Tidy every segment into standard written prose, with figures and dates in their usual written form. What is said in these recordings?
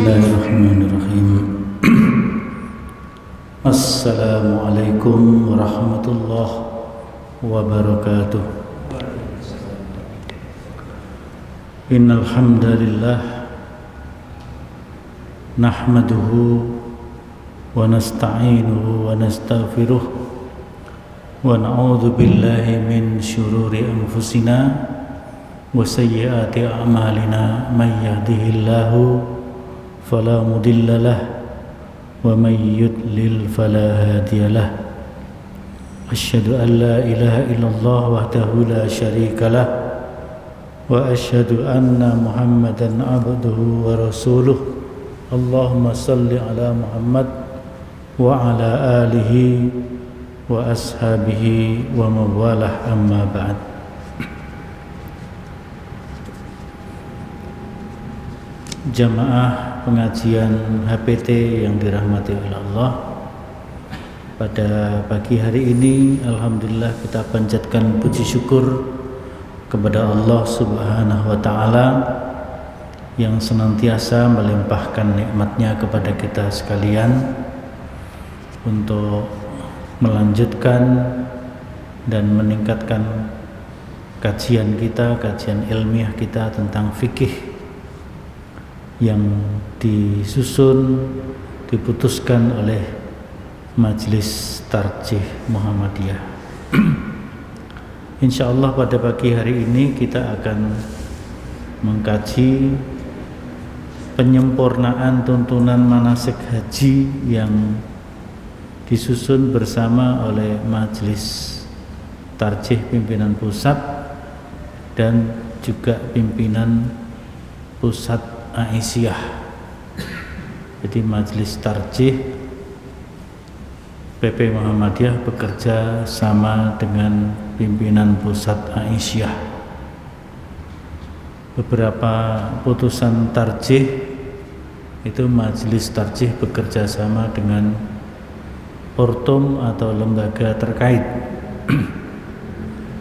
Bismillahirrahmanirrahim. Assalamualaikum warahmatullahi wabarakatuh. Innal hamdalillah nahmaduhu wa nasta'inuhu wa nastaghfiruh wa na'udzu billahi min syururi anfusina wa sayyiati a'malina may yahdihillahu fala mudilla lahu wa may yudlil fala hadiya lahu. Asyhadu an la ilaha illallah wahdahu la syarika lah wa asyhadu anna Muhammadan abduhu wa rasuluh. Allahumma salli ala Muhammad wa ala alihi wa ashabihi wa mawalah, amma ba'd. Jamaah pengajian HPT yang dirahmati oleh Allah, pada pagi hari ini alhamdulillah kita panjatkan puji syukur kepada Allah Subhanahu wa taala yang senantiasa melimpahkan nikmatnya kepada kita sekalian untuk melanjutkan dan meningkatkan kajian kita, kajian ilmiah kita tentang fikih yang disusun, diputuskan oleh Majelis Tarjih Muhammadiyah. Insyaallah pada pagi hari ini kita akan mengkaji penyempurnaan tuntunan manasik haji yang disusun bersama oleh Majelis Tarjih pimpinan pusat dan juga pimpinan pusat Aisyah. Jadi Majelis Tarjih PP Muhammadiyah bekerja sama dengan pimpinan pusat Aisyah. Beberapa putusan tarjih itu Majelis Tarjih bekerja sama dengan Portum atau lembaga terkait.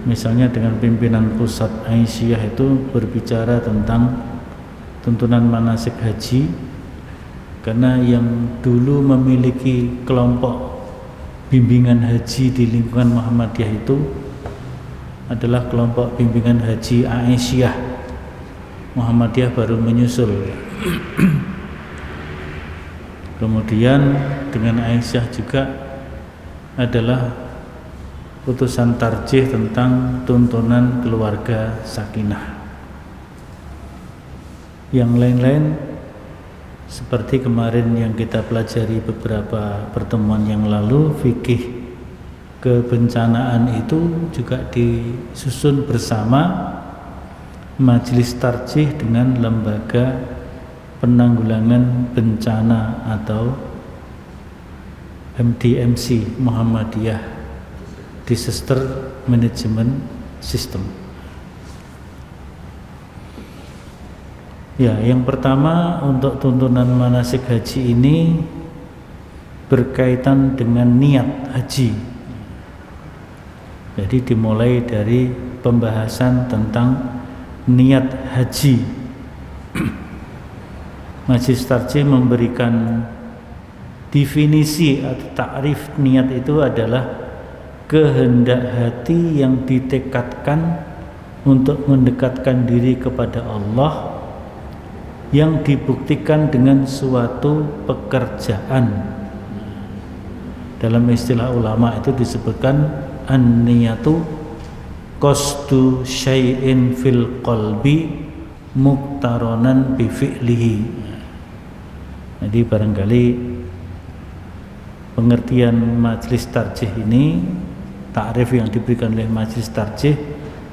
Misalnya dengan pimpinan pusat Aisyah itu berbicara tentang tuntunan manasik haji, karena yang dulu memiliki kelompok bimbingan haji di lingkungan Muhammadiyah itu adalah kelompok bimbingan haji Aisyah. Muhammadiyah baru menyusul. Kemudian dengan Aisyah juga adalah putusan tarjih tentang tuntunan keluarga sakinah. Yang lain-lain seperti kemarin yang kita pelajari beberapa pertemuan yang lalu, fikih kebencanaan itu juga disusun bersama Majelis Tarjih dengan lembaga penanggulangan bencana atau MDMC Muhammadiyah, Disaster Management System. Ya, yang pertama untuk tuntunan manasik haji ini berkaitan dengan niat haji. Jadi dimulai dari pembahasan tentang niat haji. Majelis Tarjih memberikan definisi atau takrif niat itu adalah kehendak hati yang ditekadkan untuk mendekatkan diri kepada Allah, yang dibuktikan dengan suatu pekerjaan. Dalam istilah ulama itu disebutkan an-niyatu qasdu syai'in fil qalbi muqtaronan bi fi'lihi. Jadi barangkali pengertian Majelis Tarjih ini, takrif yang diberikan oleh Majelis Tarjih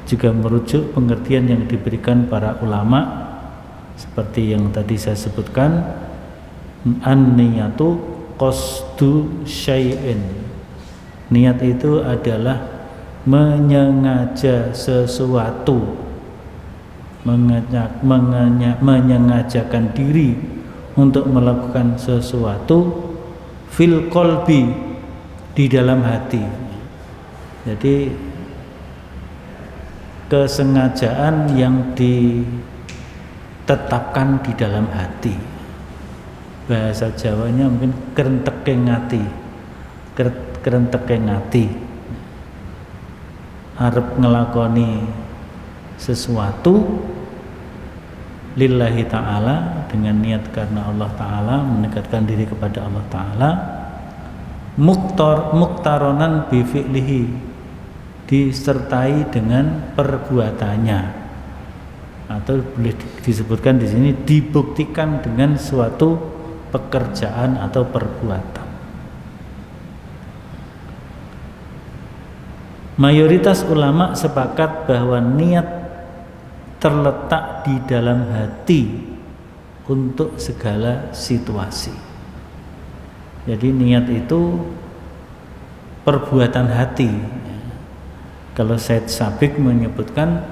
juga merujuk pengertian yang diberikan para ulama, seperti yang tadi saya sebutkan, an-niyatu qasdu syai'in. Niat itu adalah menyengaja sesuatu, menyengajakan diri untuk melakukan sesuatu fil qalbi, di dalam hati. Jadi kesengajaan yang ditetapkan di dalam hati. bahasa Jawanya mungkin kerenteke ngati, kerenteke ngati, arep ngelakoni sesuatu lillahi ta'ala, dengan niat karena Allah Ta'ala, mendekatkan diri kepada Allah Ta'ala, muktaronan bi fi'lihi, disertai dengan perbuatannya, atau boleh disebutkan di sini dibuktikan dengan suatu pekerjaan atau perbuatan. Mayoritas ulama sepakat bahwa niat terletak di dalam hati untuk segala situasi. Jadi niat itu perbuatan hati. Kalau Said Sabiq menyebutkan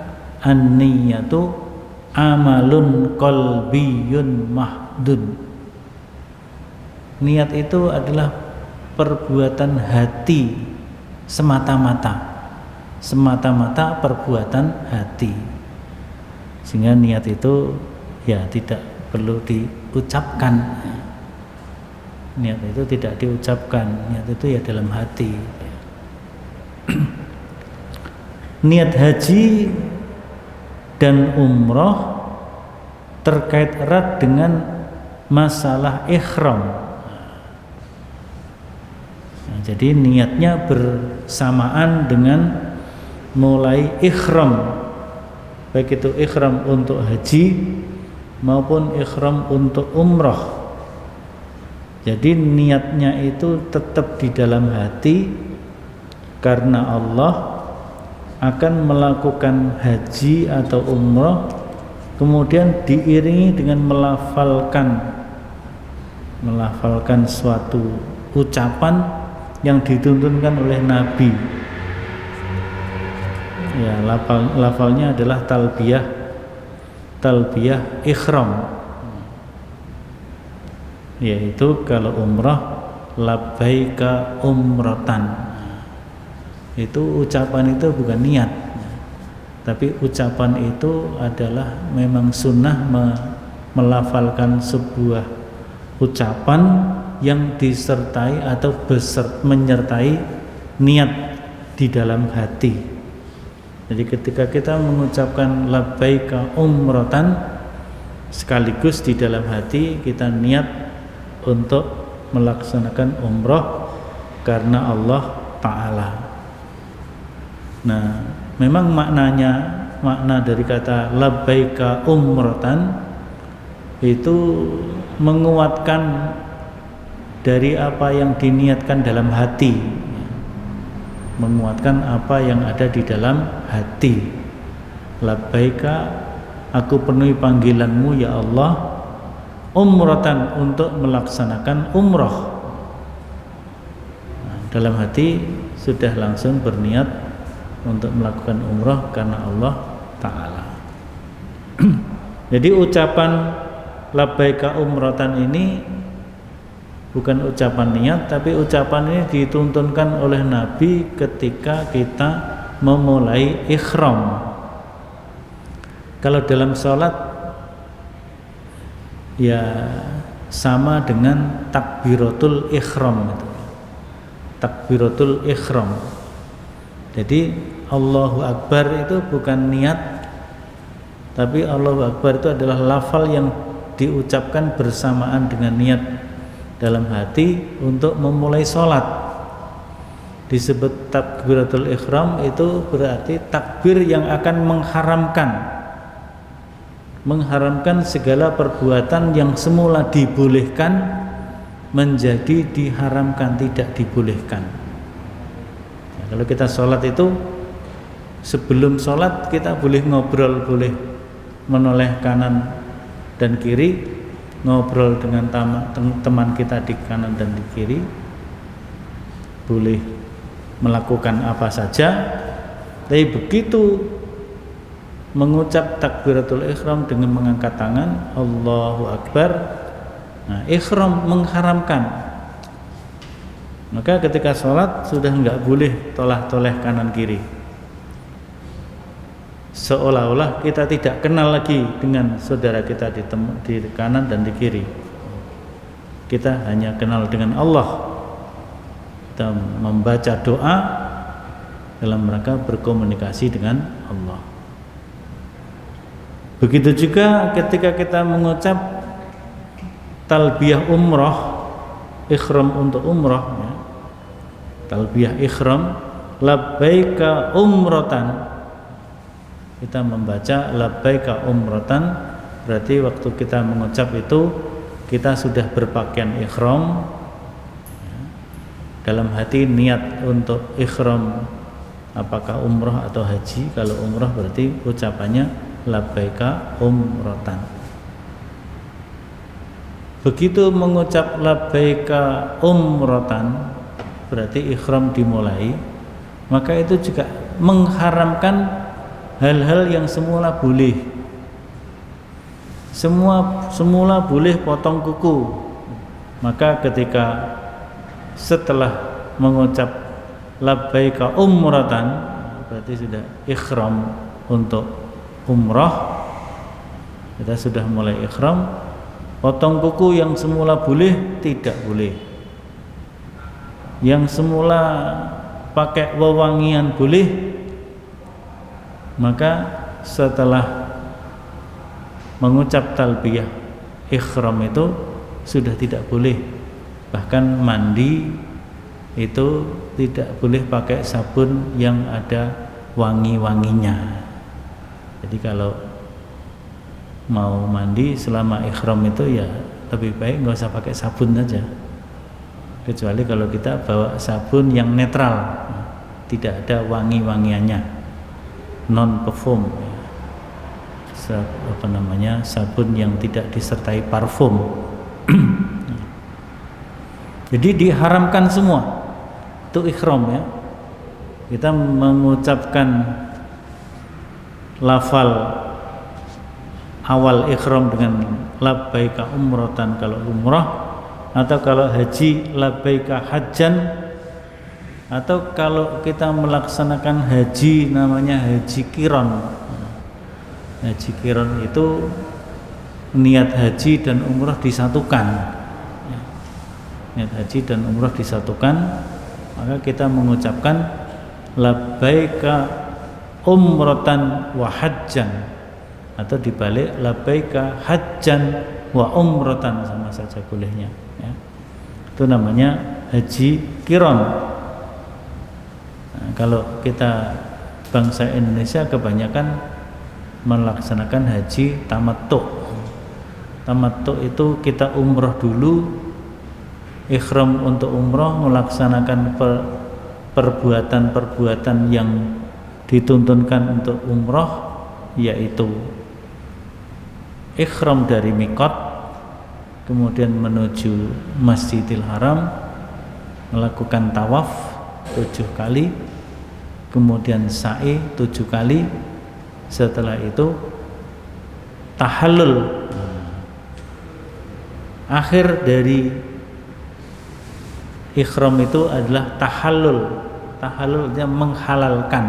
an-niyatu amalun qalbiyun mahdun. Niat itu adalah perbuatan hati semata-mata perbuatan hati, sehingga niat itu ya tidak perlu diucapkan. Niat itu tidak diucapkan, niat itu ya dalam hati. Niat haji dan umroh terkait erat dengan masalah ihram. Nah, jadi niatnya bersamaan dengan mulai ihram, baik itu ihram untuk haji maupun ihram untuk umroh. Jadi niatnya itu tetap di dalam hati, karena Allah akan melakukan haji atau umroh, kemudian diiringi dengan melafalkan suatu ucapan yang dituntunkan oleh Nabi. Ya, lafalnya adalah talbiyah ihram, yaitu kalau umrah labbaika umratan. Itu ucapan itu bukan niat, tapi ucapan itu adalah memang sunnah melafalkan sebuah ucapan yang disertai atau menyertai niat di dalam hati. Jadi ketika kita mengucapkan labbaika umratan, sekaligus di dalam hati kita niat untuk melaksanakan umroh karena Allah Ta'ala. Nah, memang makna dari kata labbaika umratan itu menguatkan dari apa yang diniatkan dalam hati, menguatkan apa yang ada di dalam hati. Labbaika, aku penuhi panggilanmu ya Allah, umratan, untuk melaksanakan umroh. Nah, dalam hati sudah langsung berniat untuk melakukan umroh karena Allah Ta'ala. Jadi ucapan labbaika umratan ini bukan ucapan niat, tapi ucapan ini dituntunkan oleh Nabi ketika kita memulai ihram. Kalau dalam sholat ya sama dengan takbiratul ihram itu. Takbiratul ihram. Jadi Allahu Akbar itu bukan niat, tapi Allahu Akbar itu adalah lafal yang diucapkan bersamaan dengan niat dalam hati untuk memulai sholat. Disebut takbiratul ihram itu berarti takbir yang akan mengharamkan segala perbuatan yang semula dibolehkan menjadi diharamkan, tidak dibolehkan. Nah, kalau kita sholat itu, sebelum sholat kita boleh ngobrol, boleh menoleh kanan dan kiri, ngobrol dengan teman kita di kanan dan di kiri, boleh melakukan apa saja. Tapi begitu mengucap takbiratul ihram dengan mengangkat tangan Allahu Akbar, nah ihram mengharamkan. Maka ketika sholat sudah enggak boleh tolah-toleh kanan kiri, seolah-olah kita tidak kenal lagi dengan saudara kita di kanan dan di kiri. kita hanya kenal dengan Allah. Kita membaca doa dalam rangka berkomunikasi dengan Allah. Begitu juga ketika kita mengucap talbiyah umrah, ihram untuk umrah ya. Talbiyah ihram, labbaika umratan. Kita membaca labbaika umratan, berarti waktu kita mengucap itu kita sudah berpakaian ihram ya. Dalam hati niat untuk ihram apakah umrah atau haji. Kalau umrah berarti ucapannya labbaika umratan. Begitu mengucap labbaika umratan berarti ihram dimulai, maka itu juga mengharamkan hal-hal yang semula boleh. Semula boleh potong kuku, maka ketika setelah mengucap labbaika umratan berarti sudah ihram untuk umrah, kita sudah mulai ihram. Potong kuku yang semula boleh tidak boleh, yang semula pakai wewangian boleh, maka setelah mengucap talbiyah ihram itu sudah tidak boleh. Bahkan mandi itu tidak boleh pakai sabun yang ada wangi-wanginya. Jadi kalau mau mandi selama ihram itu ya lebih baik nggak usah pakai sabun saja, kecuali kalau kita bawa sabun yang netral, tidak ada wangi-wangiannya, non perfume, sabun yang tidak disertai parfum. Jadi diharamkan semua itu ihram ya. Kita mengucapkan lafal awal ihram dengan labbaika umratan kalau umrah, atau kalau haji labbaika hajjan, atau kalau kita melaksanakan haji namanya haji qiran. Haji qiran itu niat haji dan umrah disatukan. Niat haji dan umrah disatukan, maka kita mengucapkan labbaika umratan wa hajjan, atau dibalik labbaika hajjan wa umratan, sama saja bolehnya ya. Itu namanya haji qiran. Nah, kalau kita bangsa Indonesia kebanyakan melaksanakan haji tamattu. Tamattu itu kita umrah dulu, ihram untuk umrah, melaksanakan perbuatan-perbuatan yang dituntunkan untuk umrah, yaitu ihram dari miqat, kemudian menuju Masjidil Haram, melakukan tawaf 7 kali, kemudian sa'i 7 kali. Setelah itu tahallul. Akhir dari ihram itu adalah tahallul. Tahallulnya menghalalkan.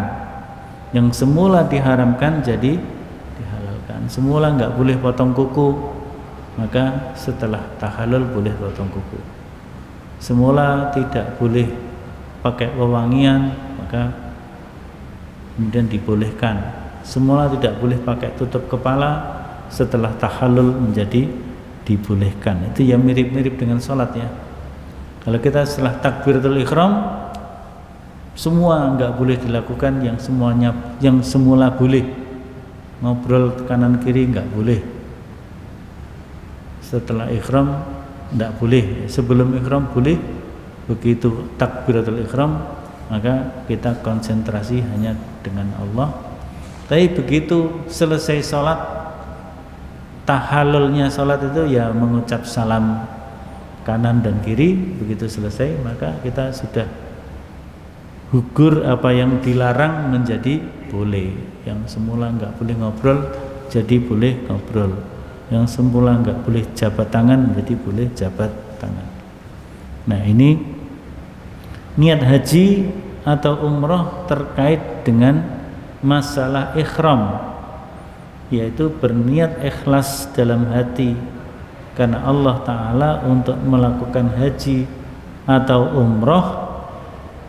Yang semula diharamkan jadi dihalalkan. Semula nggak boleh potong kuku, maka setelah tahallul boleh potong kuku. Semula tidak boleh pakai wewangian, maka kemudian dibolehkan. Semula tidak boleh pakai tutup kepala, setelah tahallul menjadi dibolehkan. Itu ya mirip-mirip dengan sholat ya. Kalau kita setelah takbiratul ihram, semua nggak boleh dilakukan yang semula boleh. Ngobrol kanan kiri nggak boleh. Setelah ihram nggak boleh. Sebelum ihram boleh. Begitu takbiratul ihram, maka kita konsentrasi hanya dengan Allah. Tapi begitu selesai sholat, tahallulnya sholat itu ya mengucap salam kanan dan kiri. Begitu selesai, maka kita sudah gugur apa yang dilarang menjadi boleh. Yang semula nggak boleh ngobrol jadi boleh ngobrol. Yang semula nggak boleh jabat tangan jadi boleh jabat tangan. Nah, ini niat haji atau umrah terkait dengan masalah ihram, yaitu berniat ikhlas dalam hati karena Allah Ta'ala untuk melakukan haji atau umroh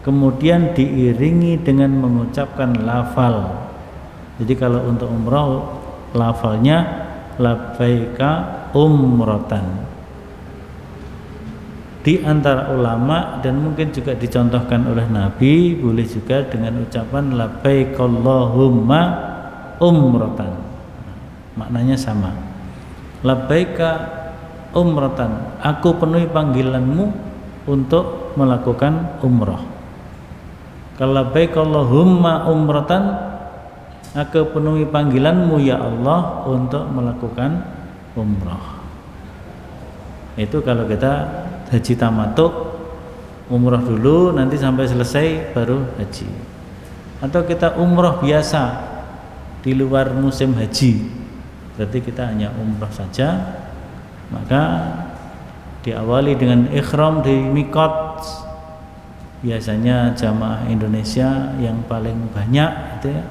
kemudian diiringi dengan mengucapkan lafal. Jadi kalau untuk umroh lafalnya labbaika umrotan. Di antara ulama dan mungkin juga dicontohkan oleh Nabi boleh juga dengan ucapan labbaik Allahumma umrotan. Maknanya sama. Labbaika umrotan, aku penuhi panggilanmu untuk melakukan umroh. Kalau labbaik Allahumma umrotan, aku penuhi panggilanmu ya Allah untuk melakukan umroh. Itu kalau kita haji tamattu, umroh dulu nanti sampai selesai baru haji. Atau kita umroh biasa di luar musim haji, berarti kita hanya umroh saja, maka diawali dengan ikhram di miqat. Biasanya jamaah Indonesia yang paling banyak itu ya,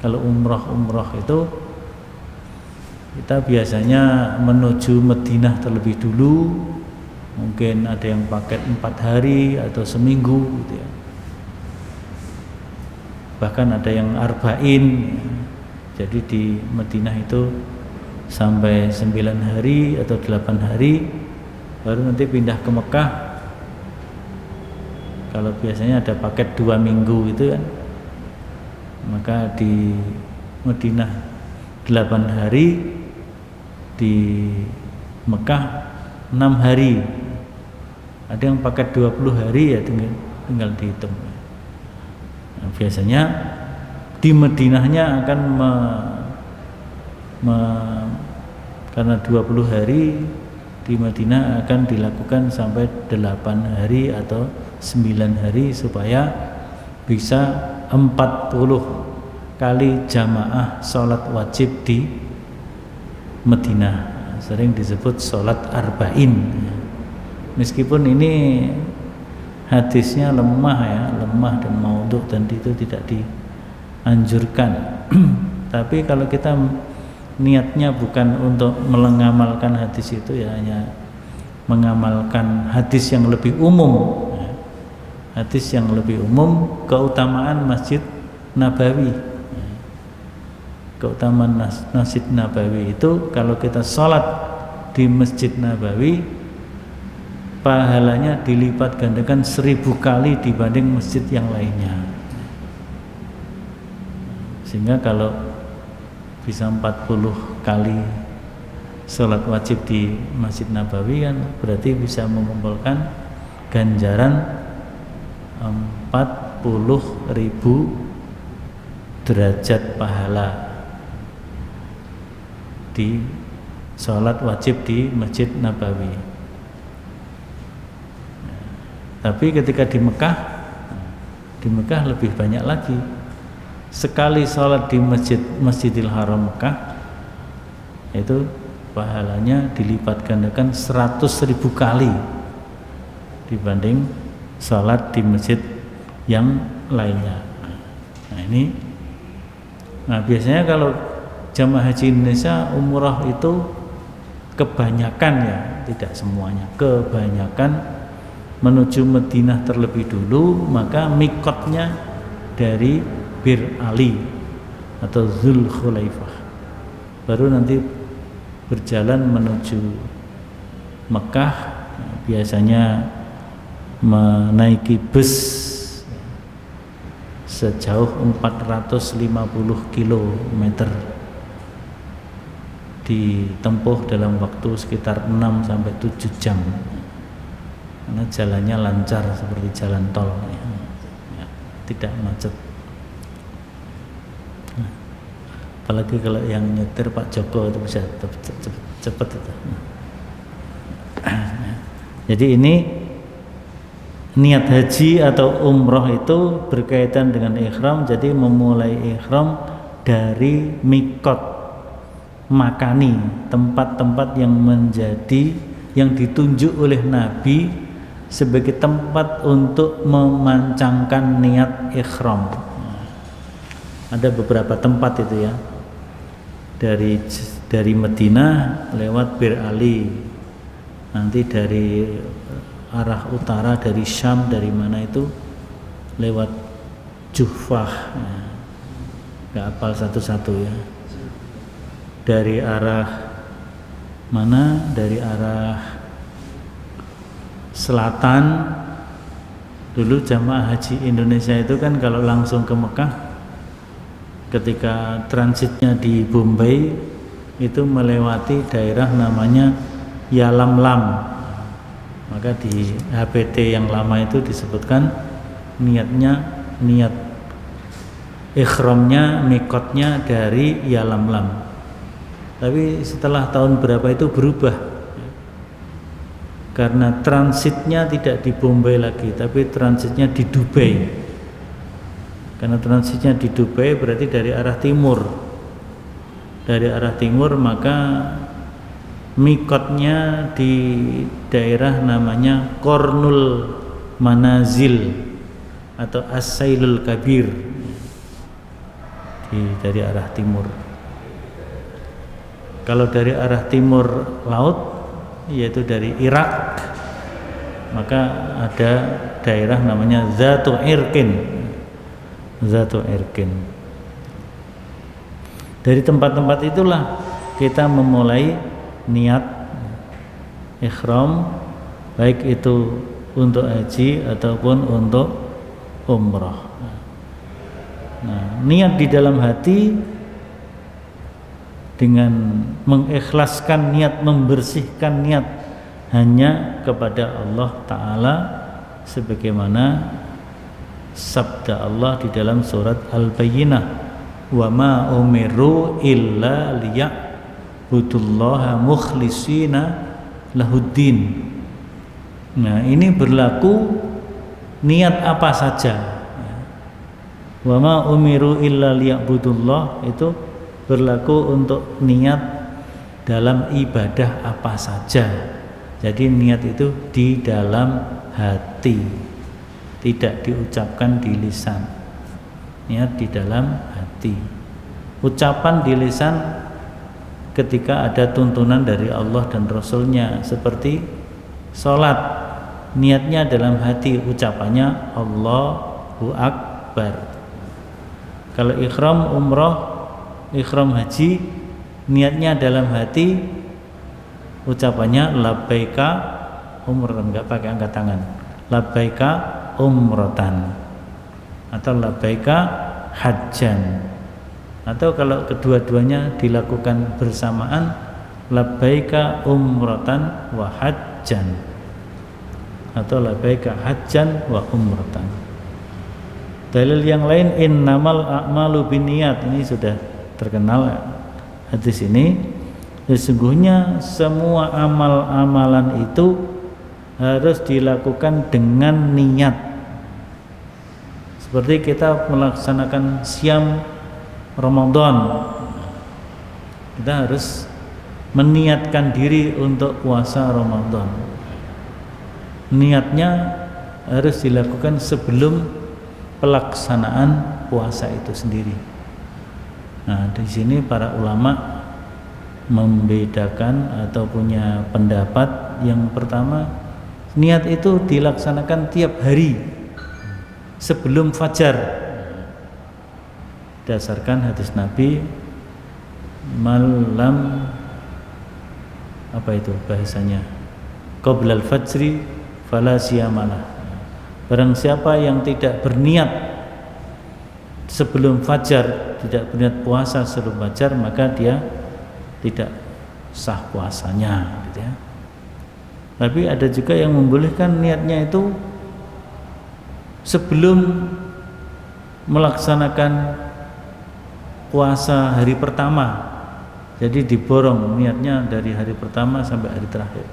kalau umroh itu kita biasanya menuju Madinah terlebih dulu, mungkin ada yang paket 4 hari atau seminggu gitu ya. Bahkan ada yang arba'in, jadi di Madinah itu sampai 9 hari atau 8 hari, baru nanti pindah ke Mekah. Kalau biasanya ada paket 2 minggu itu kan, maka di Madinah 8 hari, di Mekah 6 hari. Ada yang paket 20 hari ya, tinggal dihitung. Nah, biasanya di Madinahnya akan karena 20 hari di Madinah akan dilakukan sampai 8 hari atau 9 hari supaya bisa 40 kali jamaah sholat wajib di Madinah. Sering disebut sholat arba'in. Meskipun ini hadisnya lemah ya, lemah dan maudhu dan itu tidak dianjurkan. Tapi kalau kita niatnya bukan untuk mengamalkan hadis itu, ya hanya mengamalkan hadis yang lebih umum. Hadis yang lebih umum, keutamaan Masjid Nabawi. Keutamaan Masjid Nabawi itu kalau kita sholat di Masjid Nabawi, pahalanya dilipat gandakan 1000 kali dibanding masjid yang lainnya. Sehingga kalau bisa 40 kali sholat wajib di Masjid Nabawi kan berarti bisa mengumpulkan ganjaran 40.000 derajat pahala di sholat wajib di Masjid Nabawi. Tapi ketika di Mekah lebih banyak lagi. Sekali sholat di Masjidil Haram Mekah itu pahalanya dilipat gandakan 100.000 kali dibanding sholat di masjid yang lainnya. Nah biasanya kalau jamaah haji Indonesia umrah itu kebanyakan ya, tidak semuanya, kebanyakan menuju Madinah terlebih dulu, maka mikotnya dari Bir Ali atau Dzul Khulaifah, baru nanti berjalan menuju Mekah, biasanya menaiki bus sejauh 450 km, ditempuh dalam waktu sekitar 6-7 jam, karena jalannya lancar seperti jalan tol ya, tidak macet. Apalagi kalau yang nyetir Pak Joko itu bisa cepat itu. Jadi ini niat haji atau umroh itu berkaitan dengan ikhram. Jadi memulai ikhram dari mikot makani, tempat-tempat yang ditunjuk oleh Nabi sebagai tempat untuk memancangkan niat ikhram. Ada beberapa tempat itu ya. Dari Madinah lewat Bir Ali, nanti dari arah utara, dari Syam, dari mana itu lewat Juhfah, nggak hafal satu-satu ya, dari arah mana, dari arah selatan. Dulu jamaah haji Indonesia itu kan kalau langsung ke Mekah, ketika transitnya di Bombay itu melewati daerah namanya Yalamlam. Maka di HPT yang lama itu disebutkan niat ikhramnya, mikotnya dari Yalamlam. Tapi setelah tahun berapa itu berubah, karena transitnya tidak di Bombay lagi, tapi transitnya di Dubai. Karena transitnya di Dubai berarti dari arah timur. Dari arah timur, maka mikotnya di daerah namanya Kornul Manazil atau As-Sailul Kabir, dari arah timur. Kalau dari arah timur laut, yaitu dari Irak, maka ada daerah namanya Zatu Irqin. Dari tempat-tempat itulah kita memulai niat ihram, baik itu untuk haji ataupun untuk umrah. Nah, niat di dalam hati dengan mengikhlaskan niat, membersihkan niat hanya kepada Allah Ta'ala, sebagaimana sabda Allah di dalam surat Al-Bayyinah, wa ma umiru illa liya'budullaha mukhlishina lahuddin. Nah, ini berlaku niat apa saja. Wa ma umiru illa liya'budullah itu berlaku untuk niat dalam ibadah apa saja. Jadi niat itu di dalam hati, tidak diucapkan di lisan. Niat di dalam hati. Ucapan di lisan ketika ada tuntunan dari Allah dan Rasulnya, seperti sholat, niatnya dalam hati, ucapannya Allahu Akbar. Kalau ikhram umrah, ikhram haji, niatnya dalam hati, ucapannya labbaika umratan, enggak pakai angkat tangan, labbaika umratan atau labbaika hajjan. Atau kalau kedua-duanya dilakukan bersamaan, labbaika umratan wa hajjan atau labbaika hajjan wa umratan. Dalil yang lain, innamal a'malu binniyat, ini sudah terkenal hadis ini. Sesungguhnya semua amal-amalan itu harus dilakukan dengan niat. Seperti kita melaksanakan siam Ramadan, kita harus meniatkan diri untuk puasa Ramadan. Niatnya harus dilakukan sebelum pelaksanaan puasa itu sendiri. Nah, di sini para ulama membedakan atau punya pendapat yang pertama, niat itu dilaksanakan tiap hari sebelum fajar, dasarkan hadis Nabi, malam apa itu bahasanya, qoblal fajri fala siyamalah. Barang siapa yang tidak berniat sebelum fajar, tidak berniat puasa sebelum fajar, maka dia tidak sah puasanya, gitu ya. Tapi ada juga yang membolehkan niatnya itu sebelum melaksanakan puasa hari pertama. Jadi diborong niatnya dari hari pertama sampai hari terakhir.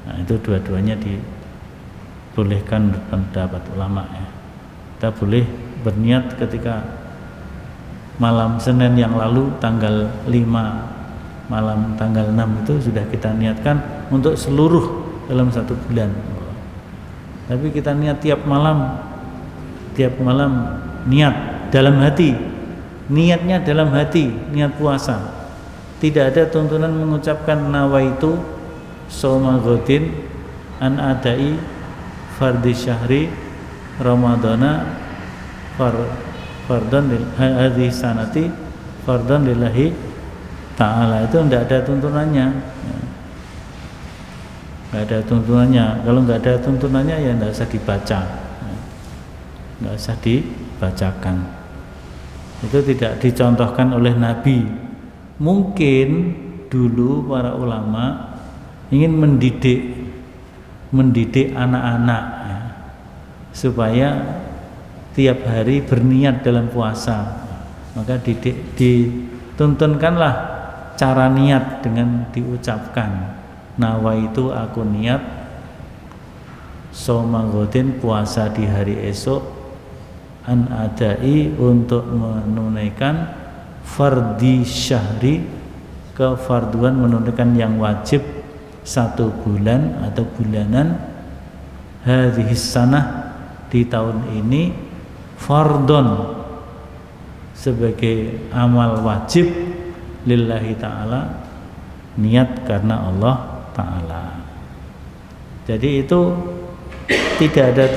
Nah, itu dua-duanya dibolehkan pendapat ulama ya. Kita boleh berniat ketika malam Senin yang lalu tanggal 5, malam tanggal 6 itu sudah kita niatkan untuk seluruh dalam satu bulan. Tapi kita niat tiap malam niat dalam hati, niatnya dalam hati, niat puasa. Tidak ada tuntunan mengucapkan nawaitu soma godin an adai fardhi syahri ramadana fardhan lil hadhihi sanati fardhan lillahi ta'ala. Itu tidak ada tuntunannya. Nggak ada tuntunannya. Kalau nggak ada tuntunannya ya nggak usah dibaca, nggak usah dibacakan. Itu tidak dicontohkan oleh Nabi. Mungkin dulu para ulama ingin mendidik anak-anak ya, supaya tiap hari berniat dalam puasa. Maka dituntunkanlah cara niat dengan diucapkan. Nawaitu aku niat soma godin puasa di hari esok an adai untuk menunaikan fardhi syahri kefarduan menunaikan yang wajib 1 bulan atau bulanan hadhihi sanah di tahun ini fardhon sebagai amal wajib lillahi ta'ala niat karena Allah Ta'ala. Jadi itu tidak ada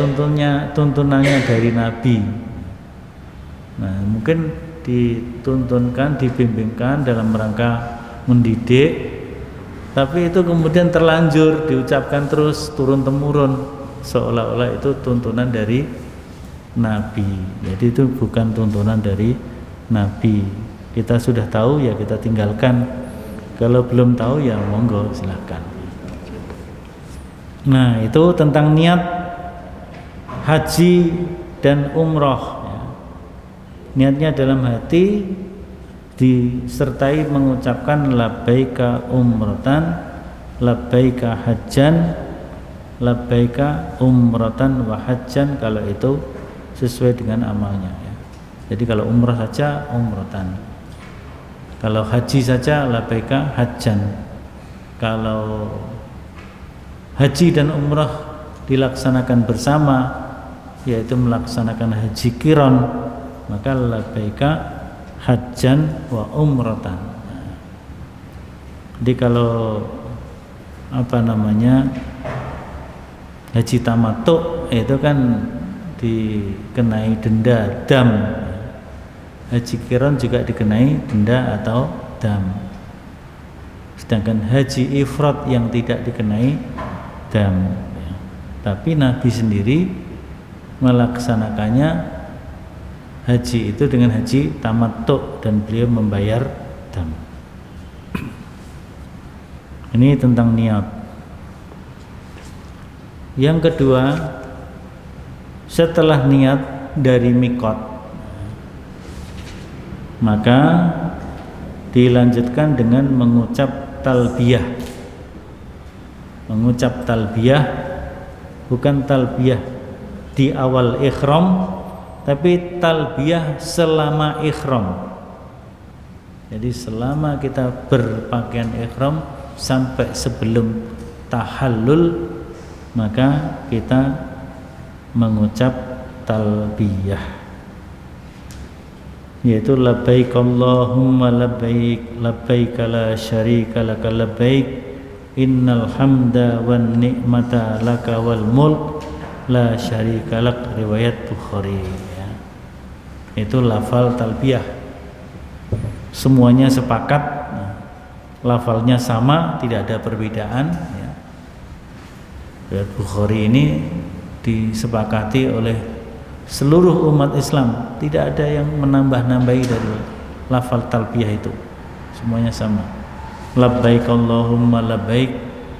tuntunannya dari Nabi. Nah, mungkin dituntunkan, dibimbingkan dalam rangka mendidik, tapi itu kemudian terlanjur diucapkan terus turun temurun seolah-olah itu tuntunan dari Nabi. Jadi itu bukan tuntunan dari Nabi. Kita sudah tahu ya kita tinggalkan. Kalau belum tahu ya monggo silahkan. Nah, itu tentang niat haji dan umroh ya. Niatnya dalam hati disertai mengucapkan labbaika umratan, labbaika hajjan, labbaika umratan wa hajjan kalau itu sesuai dengan amalnya ya. Jadi kalau umrah saja umratan, kalau haji saja labbaika hajjan. Kalau haji dan umrah dilaksanakan bersama, yaitu melaksanakan haji qiran, maka labbaika hajjan wa umratan. Jadi kalau haji tamattu itu kan dikenai denda dam. Haji qiran juga dikenai denda atau dam. Sedangkan haji ifrad yang tidak dikenai dam ya. Tapi Nabi sendiri melaksanakannya haji itu dengan haji tamattu dan beliau membayar dam. Ini tentang niat. Yang kedua, setelah niat dari mikot, maka dilanjutkan dengan mengucap talbiyah. Mengucap talbiyah bukan talbiyah di awal ihram, tapi talbiyah selama ihram. Jadi selama kita berpakaian ihram sampai sebelum tahallul, maka kita mengucap talbiyah, yaitu labbaik Allahumma labbaik labbaik la syarika laka labbaik innal hamda wan ni'mata laka wal mulk la syarika lak, riwayat Bukhari ya. Itu lafal talbiyah, semuanya sepakat, lafalnya sama, tidak ada perbedaan ya. Riwayat Bukhari ini disepakati oleh seluruh umat Islam, tidak ada yang menambah-nambahi dari lafal talbiyah itu, semuanya sama. Labbaik Allahumma labbaik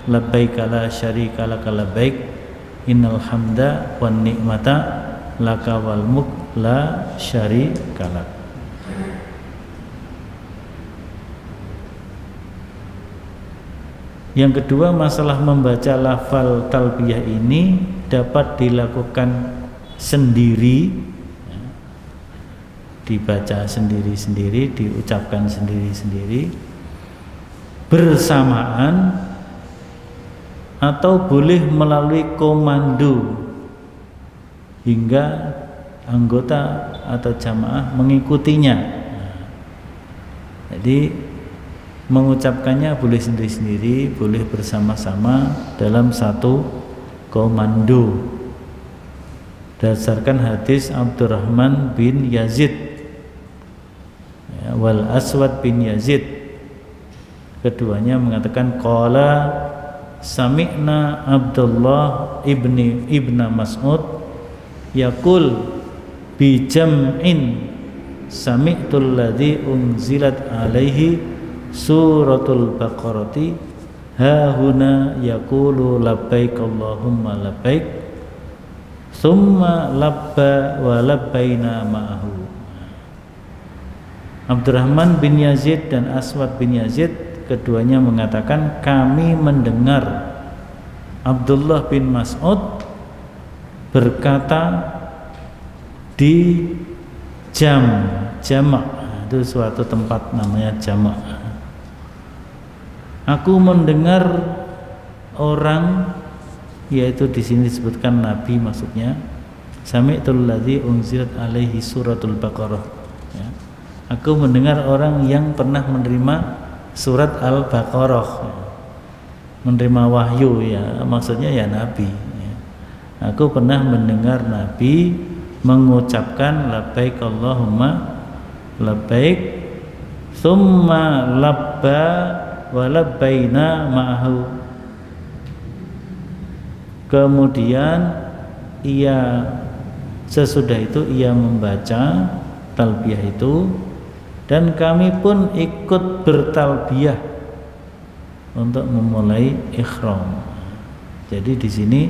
labbaik la syarika laka labbaik innal hamda wan ni'mata laka wal mulk la syarika lak. Yang kedua, masalah membaca lafal talbiyah ini dapat dilakukan sendiri, dibaca sendiri-sendiri, diucapkan sendiri-sendiri, bersamaan, atau boleh melalui komando hingga anggota atau jamaah mengikutinya. Jadi mengucapkannya boleh sendiri-sendiri, boleh bersama-sama dalam satu komando. Berdasarkan hadis Abdurrahman bin Yazid ya, wal Aswad bin Yazid, keduanya mengatakan qala sami'na Abdullah ibna Mas'ud yaqul bi jam'in sami'tul ladzi unzilat alaihi suratul baqarati ha huna yaqulu labbaik Allahumma labbaik summa labba wa labbaina ma'ahu. Abdurrahman bin Yazid dan Aswad bin Yazid keduanya mengatakan kami mendengar Abdullah bin Mas'ud berkata di jamak, itu suatu tempat namanya jamak. Aku mendengar orang, yaitu di sini disebutkan Nabi maksudnya, sami'tul ladzi unzilat alaihi suratul Baqarah ya. Aku mendengar orang yang pernah menerima surat Al-Baqarah ya. Menerima wahyu ya, maksudnya ya Nabi ya. Aku pernah mendengar Nabi mengucapkan labbaik Allahumma labbaik summa labba wa labbaina ma'ahu. Kemudian sesudah itu ia membaca talbiyah itu dan kami pun ikut bertalbiyah untuk memulai ihram. Jadi di sini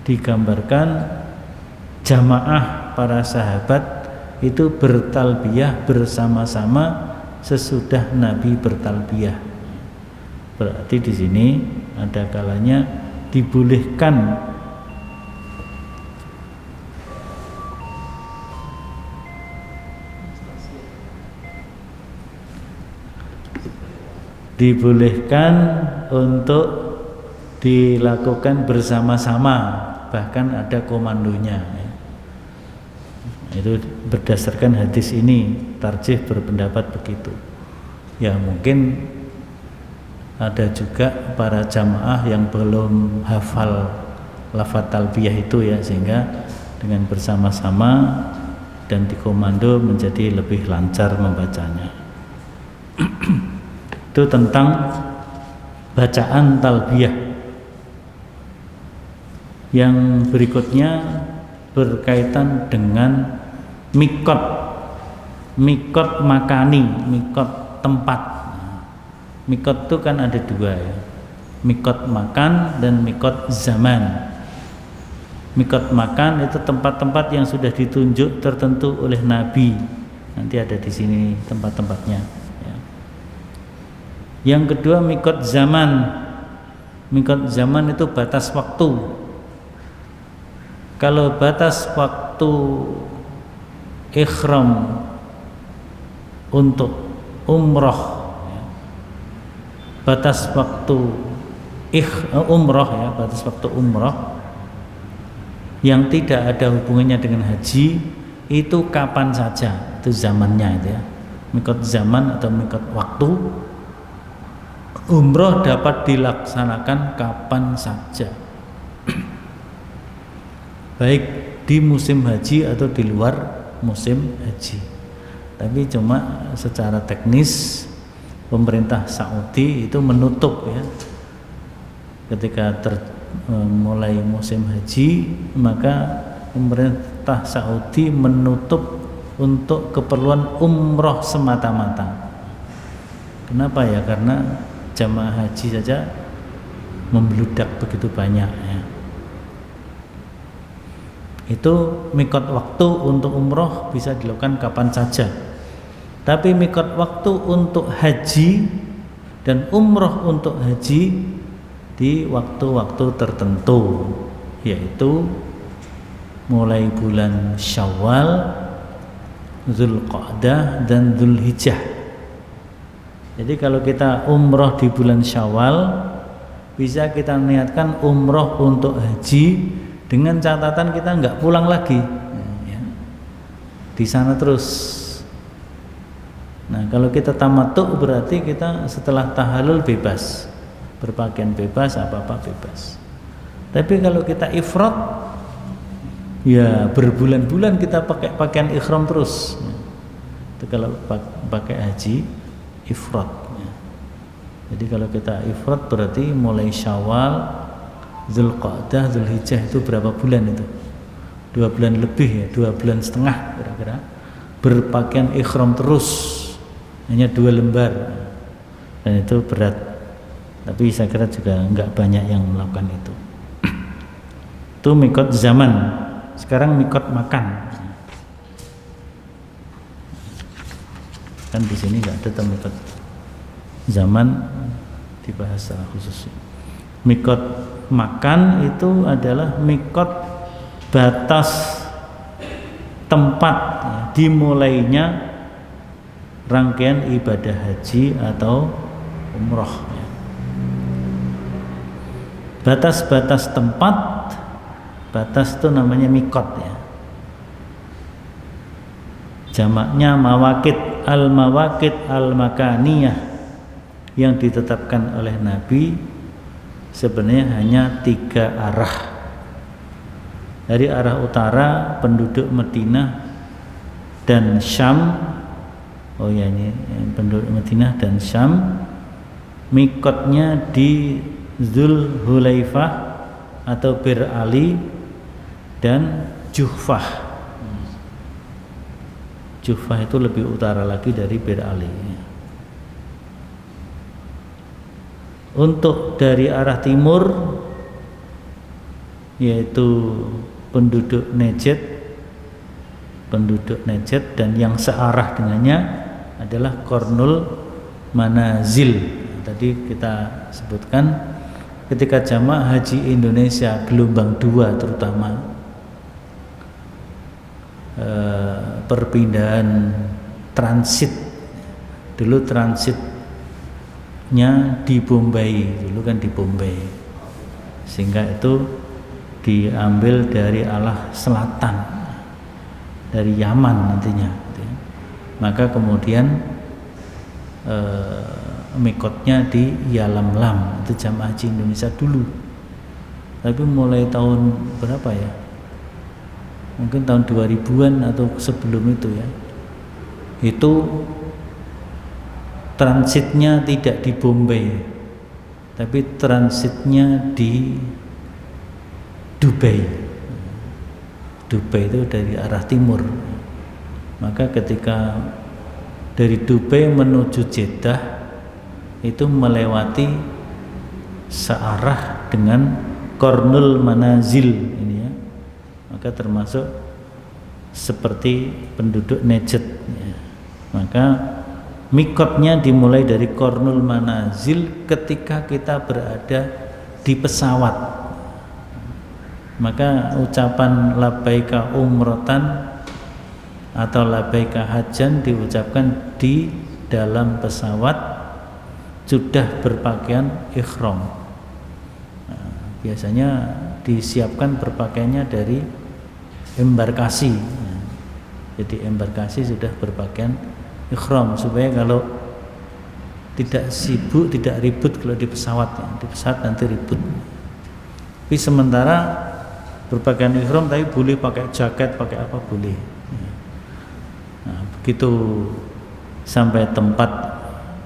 digambarkan jamaah para sahabat itu bertalbiyah bersama-sama sesudah Nabi bertalbiyah. Berarti di sini ada kalanya dibolehkan untuk dilakukan bersama-sama, bahkan ada komandonya. Itu berdasarkan hadis ini, tarjih berpendapat begitu. Ya mungkin ada juga para jamaah yang belum hafal lafaz talbiyah itu ya, sehingga dengan bersama-sama dan dikomando menjadi lebih lancar membacanya. Itu tentang bacaan talbiyah. Yang berikutnya berkaitan dengan mikot makani, mikot tempat. Mikot itu kan ada dua ya, mikot makan dan mikot zaman. Mikot makan itu tempat-tempat yang sudah ditunjuk tertentu oleh Nabi. Nanti ada di sini tempat-tempatnya ya. Yang kedua mikot zaman. Mikot zaman itu batas waktu. Kalau batas waktu ihram untuk umroh, batas waktu umroh ya, batas waktu umroh yang tidak ada hubungannya dengan haji itu kapan saja, itu zamannya itu ya. Mikot zaman atau mikot waktu umroh dapat dilaksanakan kapan saja, baik di musim haji atau di luar musim haji. Tapi cuma secara teknis pemerintah Saudi itu menutup ya, ketika mulai musim haji maka pemerintah Saudi menutup untuk keperluan umroh semata-mata. Kenapa ya? Karena jamaah haji saja membludak begitu banyak ya. Itu mikot waktu untuk umroh bisa dilakukan kapan saja. Tapi mikot waktu untuk haji dan umroh untuk haji di waktu-waktu tertentu, yaitu mulai bulan Syawal, Dzulqa'dah dan Dzulhijjah. Jadi kalau kita umroh di bulan Syawal, bisa kita niatkan umroh untuk haji dengan catatan kita nggak pulang lagi, di sana terus Nah, kalau kita tamattu berarti kita setelah tahallul bebas, berpakaian bebas, apa-apa bebas. Tapi kalau kita ifrat, ya berbulan-bulan kita pakai pakaian ihram terus. Itu kalau pakai haji ifrat. Jadi kalau kita ifrat berarti mulai Syawal, Dzulqa'dah, Dzulhijjah itu berapa bulan itu? 2 bulan lebih ya, 2 bulan setengah kira-kira berpakaian ihram terus, hanya 2 lembar, dan itu berat. Tapi saya kira juga enggak banyak yang melakukan itu. Itu mikot zaman. Sekarang mikot makan. Kan di sini enggak ada mikot zaman dibahas secara khusus. Mikot makan itu adalah mikot batas tempat ya, dimulainya rangkaian ibadah haji atau umroh ya. Batas-batas tempat, batas itu namanya mikot ya. Jamaknya mawakit al-makaniyah yang ditetapkan oleh Nabi sebenarnya hanya 3 arah. Dari arah utara penduduk Madinah dan Syam. Oh ya, ini penduduk Madinah dan Syam. Mikotnya di Dzulhulaifah atau Bir Ali dan Juhfah. Juhfah itu lebih utara lagi dari Bir Ali. Untuk dari arah timur yaitu penduduk Najd dan yang searah dengannya adalah Qarnul Manazil. Tadi kita sebutkan ketika jamaah haji Indonesia gelombang 2 terutama perpindahan transit, dulu transitnya di Bombay, dulu kan di Bombay, sehingga itu diambil dari arah selatan, dari Yaman nantinya gitu ya. Maka kemudian mikotnya di Yalamlam, itu jamaah haji Indonesia dulu. Tapi mulai tahun berapa ya, mungkin tahun 2000-an atau sebelum itu ya, itu transitnya tidak di Bombay, tapi transitnya di Dubai. Dubai itu dari arah timur. Maka ketika dari Dubai menuju Jeddah itu melewati searah dengan Qarnul Manazil ini ya. Maka termasuk seperti penduduk Najd ya. Maka mikotnya dimulai dari Qarnul Manazil ketika kita berada di pesawat. Maka ucapan labbaika umratan atau labbaika hajan diucapkan di dalam pesawat sudah berpakaian ihram. Nah, biasanya disiapkan berpakaiannya dari embarkasi. Nah, jadi embarkasi sudah berpakaian ihram supaya kalau tidak sibuk, tidak ribut kalau di pesawat ya. Di pesawat nanti ribut. Tapi sementara berpakaian ihram tapi boleh pakai jaket, pakai apa boleh. Nah, begitu sampai tempat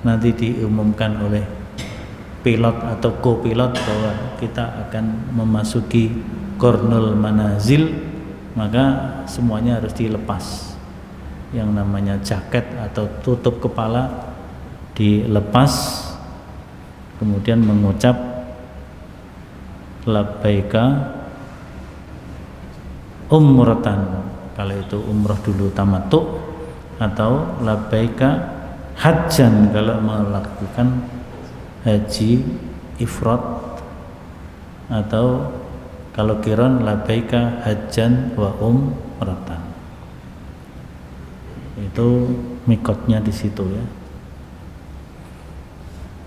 nanti diumumkan oleh pilot atau co-pilot bahwa kita akan memasuki Qarnul Manazil, maka semuanya harus dilepas. Yang namanya jaket atau tutup kepala dilepas, kemudian mengucap labbaika umratan, kalau itu umroh dulu tamattu, atau labbaika hajan kalau melakukan haji ifrat, atau kalau qiran labbaika hajan wa umratan. Itu mikotnya di situ ya.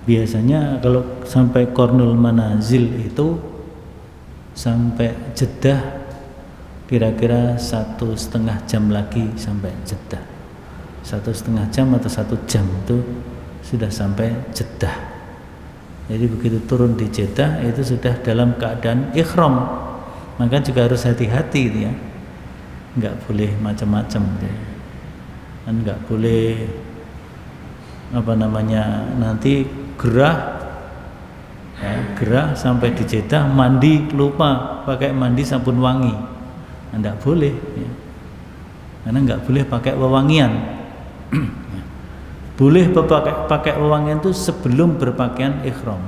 Biasanya kalau sampai Qarnul Manazil itu sampai Jeddah kira-kira 1,5 jam lagi sampai Jeddah. 1,5 jam atau 1 jam itu sudah sampai Jeddah. Jadi begitu turun di Jeddah itu sudah dalam keadaan ihram, maka juga harus hati-hati gitu ya, nggak boleh macam-macam gitu ya. Dan nggak boleh nanti gerah sampai di Jeddah mandi lupa pakai mandi sabun wangi, nggak boleh ya. Karena nggak boleh pakai wewangian. Boleh pakai wewangian itu sebelum berpakaian ihram,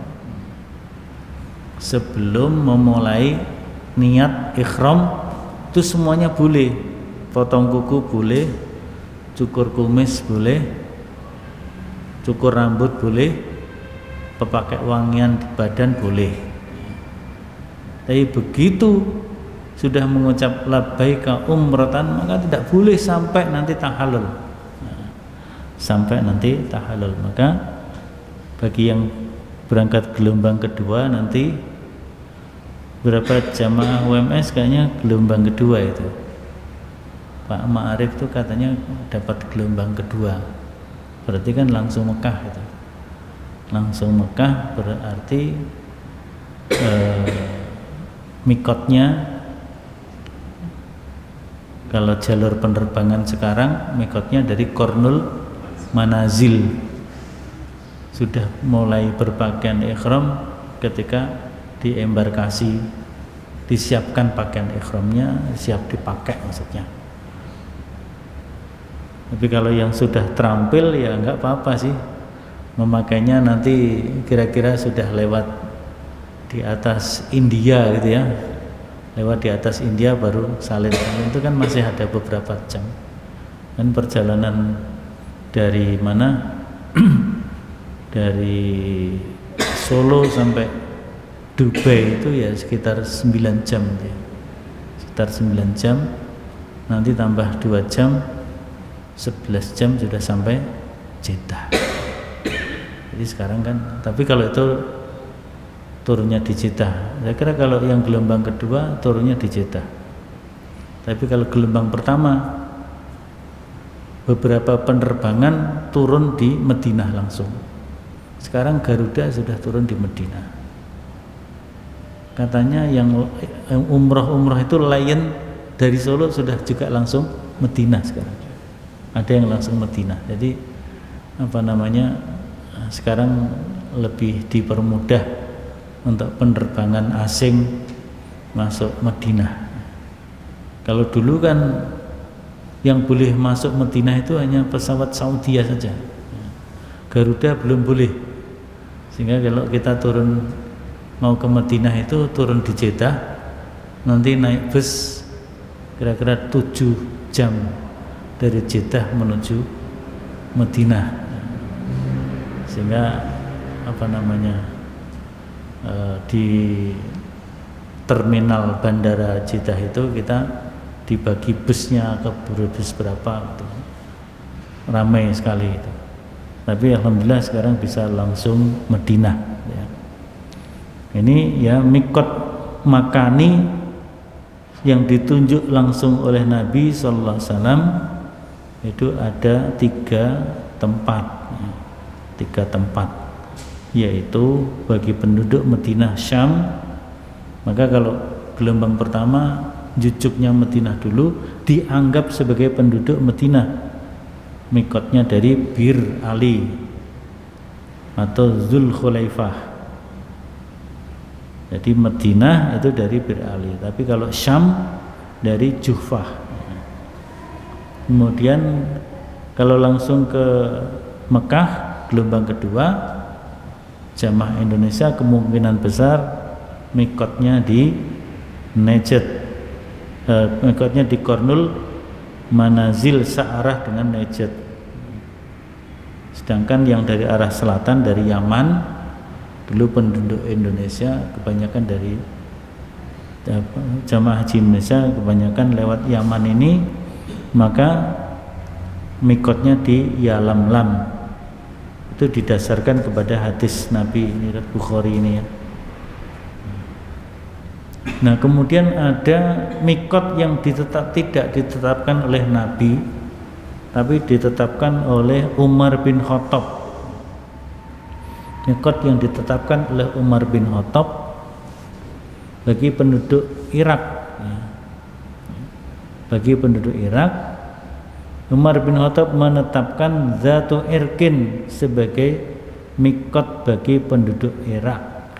sebelum memulai niat ihram itu semuanya boleh. Potong kuku boleh, cukur kumis boleh, cukur rambut boleh, pakai wangian di badan boleh. Tapi begitu sudah mengucap labbaika umratan maka tidak boleh sampai nanti tahallul. Sampai nanti tahallul. Maka bagi yang berangkat gelombang kedua nanti berapa jamaah UMS kayaknya gelombang kedua itu. Pak Ma'arif itu katanya dapat gelombang kedua. Berarti kan langsung Mekah itu. Langsung Mekah berarti mikotnya kalau jalur penerbangan sekarang mikotnya dari Kornul Manazil, sudah mulai berpakaian ihram ketika di embarkasi disiapkan pakaian ihramnya, siap dipakai maksudnya. Tapi kalau yang sudah terampil ya enggak apa-apa sih, memakainya nanti kira-kira sudah lewat di atas India gitu ya, lewat di atas India baru salin. Itu kan masih ada beberapa jam. Dan perjalanan dari mana? Dari Solo sampai Dubai itu ya sekitar 9 jam ya. Sekitar 9 jam. Nanti tambah 2 jam, 11 jam sudah sampai Jeddah. Jadi sekarang kan, tapi kalau itu turunnya di Jeddah. Saya kira kalau yang gelombang kedua turunnya di Jeddah. Tapi kalau gelombang pertama beberapa penerbangan turun di Madinah langsung. Sekarang Garuda sudah turun di Madinah. Katanya yang umroh itu Lion dari Solo sudah juga langsung Madinah sekarang. Ada yang langsung Madinah. Jadi sekarang lebih dipermudah untuk penerbangan asing masuk Madinah. Kalau dulu kan yang boleh masuk Madinah itu hanya pesawat Saudi saja. Garuda belum boleh. Sehingga kalau kita turun mau ke Madinah itu turun di Jeddah, nanti naik bus kira-kira 7 jam dari Jeddah menuju Madinah. Sehingga di terminal bandara Jeddah itu kita dibagi busnya ke bus berapa gitu. Ramai sekali itu. Tapi alhamdulillah sekarang bisa langsung Madinah ya. Ini ya mikot makani yang ditunjuk langsung oleh Nabi sallallahu alaihi wasallam itu ada 3 tempat ya. 3 tempat, yaitu bagi penduduk Madinah Syam. Maka kalau gelombang pertama jujuknya Madinah dulu dianggap sebagai penduduk Madinah, mikotnya dari Bir Ali atau Zulkhulaifah. Jadi Madinah itu dari Bir Ali, tapi kalau Syam dari Juhfah. Kemudian kalau langsung ke Mekah gelombang kedua, jamaah Indonesia kemungkinan besar mikotnya di Najd, mikotnya di Kornul Manazil searah dengan Najd. Sedangkan yang dari arah selatan dari Yaman, dulu penduduk Indonesia kebanyakan dari jamaah haji Indonesia kebanyakan lewat Yaman ini, maka mikotnya di Yalamlam. Itu didasarkan kepada hadis Nabi ini, Bukhari ini ya. Nah kemudian ada mikot yang tidak ditetapkan oleh Nabi, tapi ditetapkan oleh Umar bin Khattab. Mikot yang ditetapkan oleh Umar bin Khattab bagi penduduk Irak, ya. Bagi penduduk Irak, Umar bin Khattab menetapkan Zatu Irkin sebagai mikot bagi penduduk Irak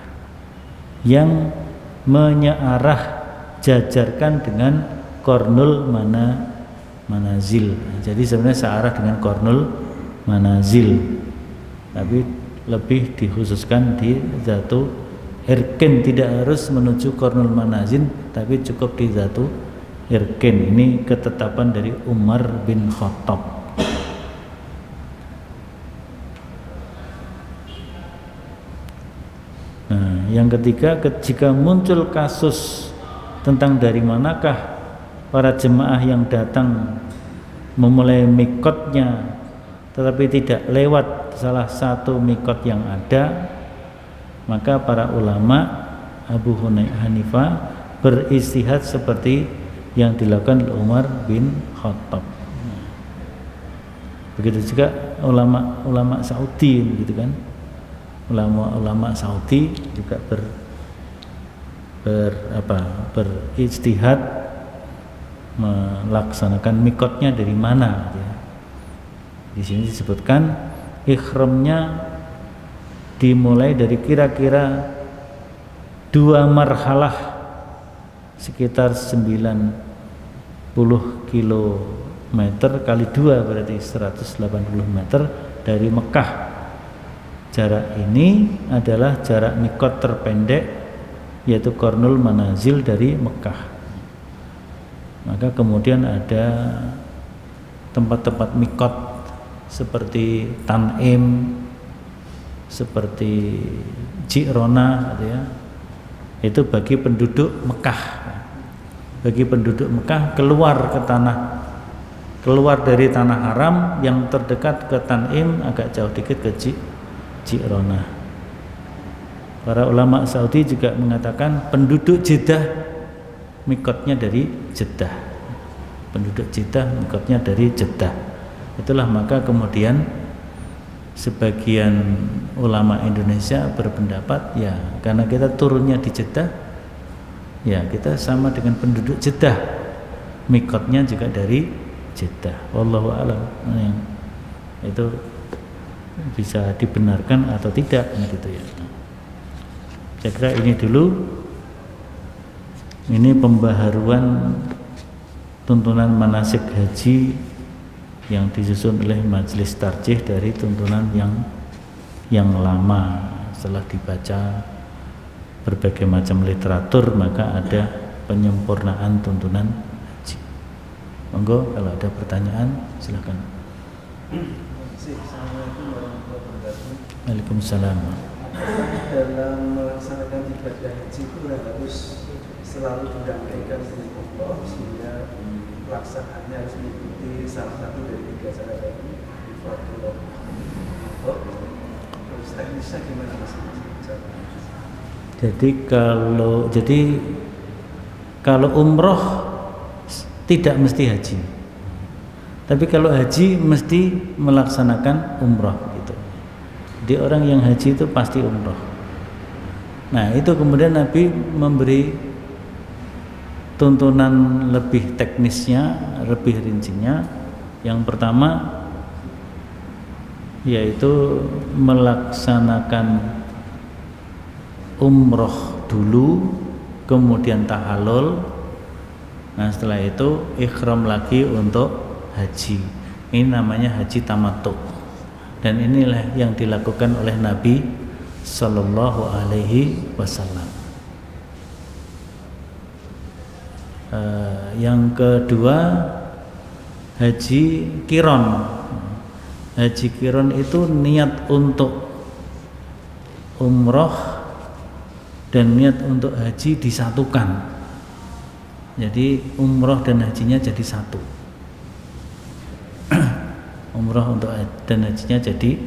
yang menyearah jajarkan dengan Qarnul Manazil. Jadi sebenarnya searah dengan Qarnul Manazil, tapi lebih dikhususkan di Zatu Irkin, tidak harus menuju Qarnul Manazil, tapi cukup di Zatu Irkin. Ini ketetapan dari Umar bin Khattab. Nah, yang ketiga, jika muncul kasus tentang dari manakah para jemaah yang datang memulai mikotnya tetapi tidak lewat salah satu mikot yang ada, maka para ulama Abu Hanifah beristihad seperti yang dilakukan Umar bin Khattab. Begitu juga ulama Saudi, gitu kan? Ulama Saudi juga berijtihad melaksanakan mikotnya dari mana, gitu ya. Di sini disebutkan ihramnya dimulai dari kira-kira 2 marhalah sekitar 90 km kali 2 berarti 180 meter dari Mekah. Jarak ini adalah jarak mikot terpendek, yaitu Qarnul Manazil dari Mekah. Maka kemudian ada tempat-tempat mikot seperti Tan'im, seperti Ji'rona, gitu ya. Itu bagi penduduk Mekah. Bagi penduduk Mekah keluar dari tanah haram, yang terdekat ke Tan'im, agak jauh dikit ke Ji'rona. Para ulama Saudi juga mengatakan penduduk Jeddah mikotnya dari Jeddah. Penduduk Jeddah mikotnya dari Jeddah. Itulah maka kemudian sebagian ulama Indonesia berpendapat, ya karena kita turunnya di Jeddah, ya kita sama dengan penduduk Jeddah, mikotnya juga dari Jeddah. Wallahu a'lam. Itu bisa dibenarkan atau tidak, gitu ya. Saya kira ini dulu. Ini pembaharuan tuntunan manasik haji yang disusun oleh Majelis Tarjih dari tuntunan yang lama. Setelah dibaca berbagai macam literatur, maka ada penyempurnaan tuntunan haji. Monggo kalau ada pertanyaan silakan. Assalamualaikum warahmatullahi wabarakatuh. Waalaikumsalam. Dalam melaksanakan ibadah haji itu harus selalu didampingkan dengan Allah, sehingga pelaksanaannya harus mengikuti salah satu dari 3 cara tadi. Terus teknisnya gimana Mas? Jadi kalau umroh tidak mesti haji, tapi kalau haji mesti melaksanakan umroh, gitu. Jadi orang yang haji itu pasti umroh. Nah, itu kemudian Nabi memberi tuntunan lebih teknisnya, lebih rincinya. Yang pertama yaitu melaksanakan umroh dulu, kemudian tahallul. Nah, setelah itu ihram lagi untuk haji. Ini namanya haji tamattu. Dan inilah yang dilakukan oleh Nabi Sallallahu Alaihi Wasallam. Yang kedua, haji qiron. Haji qiron itu niat untuk umroh dan niat untuk haji disatukan. Jadi umroh dan hajinya jadi satu. Umroh untuk dan hajinya jadi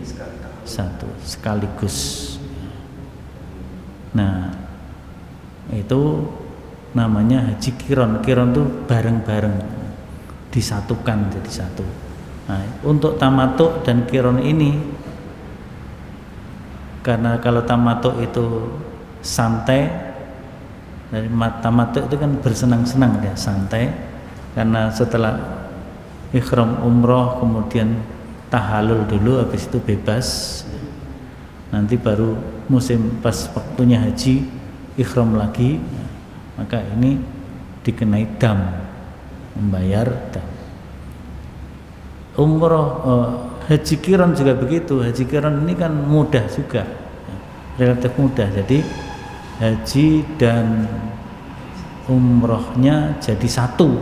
satu sekaligus. Nah, itu namanya haji qiron. Qiron itu bareng-bareng, disatukan jadi satu. Nah, untuk tamatuk dan kiron ini, karena kalau tamatuk itu santai, dari tamatuk itu kan bersenang-senang ya, santai, karena setelah ihram umroh kemudian tahalul dulu, habis itu bebas, nanti baru musim pas waktunya haji ihram lagi, maka ini dikenai dam, membayar dam. Umroh haji kiron juga begitu. Haji kiron ini kan mudah juga, relatif mudah. Jadi haji dan umrohnya jadi satu.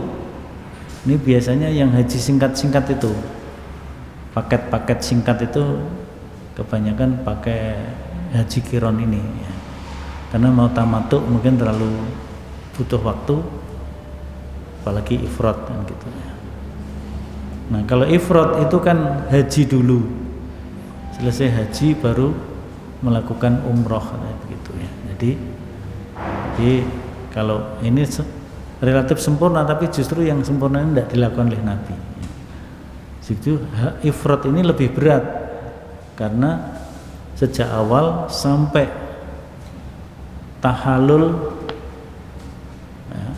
Ini biasanya yang haji singkat-singkat itu, paket-paket singkat itu kebanyakan pakai haji kiron ini ya. Karena mau tamatuk mungkin terlalu butuh waktu, apalagi ifrat kan gitu ya. Nah kalau ifrat itu kan haji dulu, selesai haji baru melakukan umroh begitu ya. Jadi kalau ini relatif sempurna, tapi justru yang sempurna ini tidak dilakukan oleh Nabi. Jadi ifrat ini lebih berat karena sejak awal sampai tahalul ya,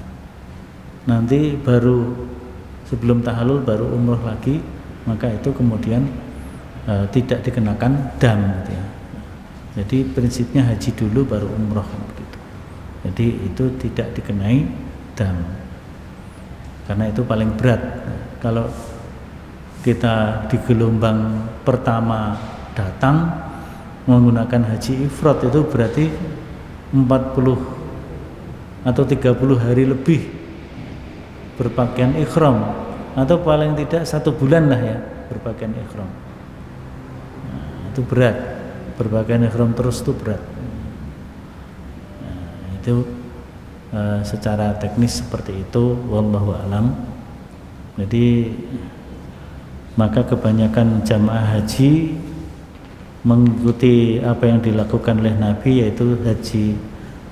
nanti baru sebelum tahalul baru umroh lagi, maka itu kemudian tidak dikenakan dam gitu ya. Jadi prinsipnya haji dulu baru umroh begitu. Jadi itu tidak dikenai dam karena itu paling berat. Kalau kita di gelombang pertama datang menggunakan haji ifrat itu berarti 40 atau 30 hari lebih berpakaian ihram, atau paling tidak 1 bulan lah ya berpakaian ihram. Nah, itu berat, berpakaian ihram terus itu berat. Nah, itu secara teknis seperti itu, wallahu alam. Jadi maka kebanyakan jamaah haji mengikuti apa yang dilakukan oleh Nabi, yaitu haji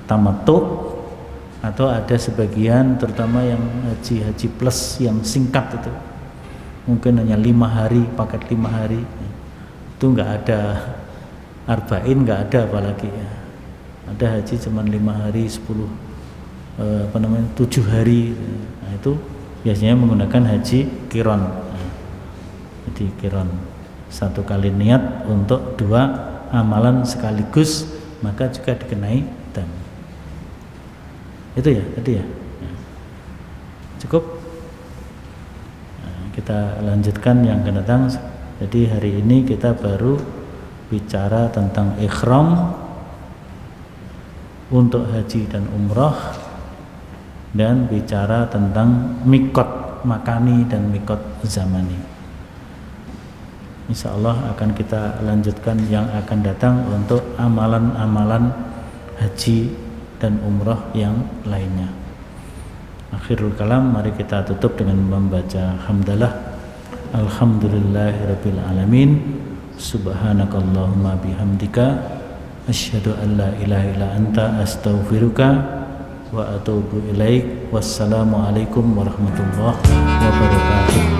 tamattu, atau ada sebagian terutama yang haji plus yang singkat itu mungkin hanya 5 hari, paket 5 hari itu nggak ada arba'in, nggak ada apalagi ya. Ada haji cuma 5 hari 7 hari. Nah, itu biasanya menggunakan haji kiron. Jadi kiron, 1 kali niat untuk 2 amalan sekaligus, maka juga dikenai dam. Itu ya tadi ya. Cukup. Nah, kita lanjutkan yang akan datang. Jadi hari ini kita baru bicara tentang ihram untuk haji dan umrah, dan bicara tentang mikot makani dan mikot zamani. Insya Allah akan kita lanjutkan yang akan datang untuk amalan-amalan haji dan umrah yang lainnya. Akhirul kalam, mari kita tutup dengan membaca hamdalah. Alhamdulillahirabbil alamin. Subhanakallahumma bihamdika asyhadu an la ilaha illa anta astaghfiruka wa atubu ilaik. Wassalamualaikum warahmatullahi wabarakatuh.